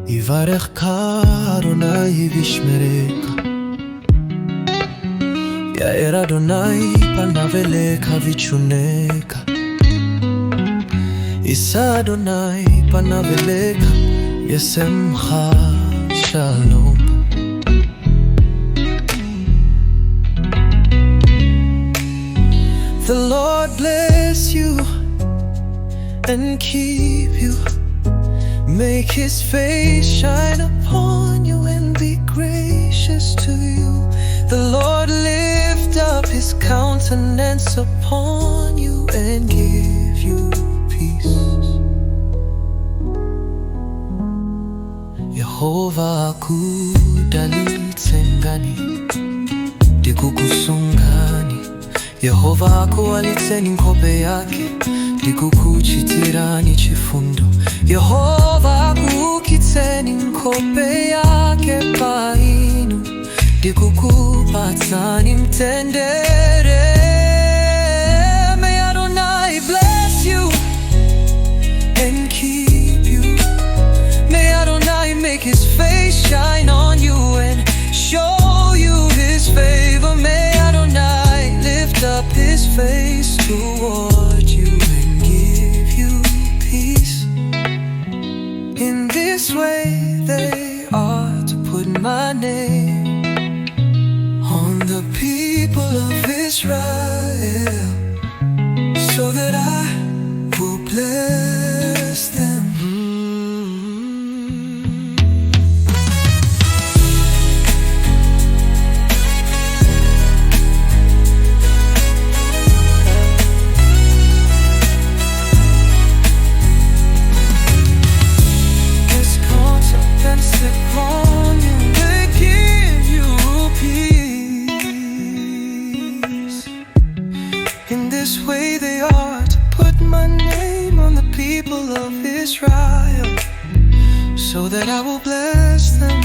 יברכך אדוני וישמרך, יאר אדוני פניו אליך vichunekka. Yissa Adonai panav eleikha, yesemcha shalom. The Lord bless you and keep you, make his face shine upon you and be gracious to you. The Lord lift up his countenance upon you and give you peace. Yehova akudalitseni, kukusungani. Yehova akuwalitseni nkhope yake, kukuchitirani chifundo. Yehova akuukitseni nkhope yake painu, kukupatsani mtendere. May Adonai bless you and keep you. May Adonai make his face shine on you and show you his favor. May Adonai lift up his face toward you and give you peace. In this way they are to put my name on the people of Israel, so that I will bless them. His countenance upon you, they give you peace. In this way they are to put my name on the people of Israel, so that I will bless them.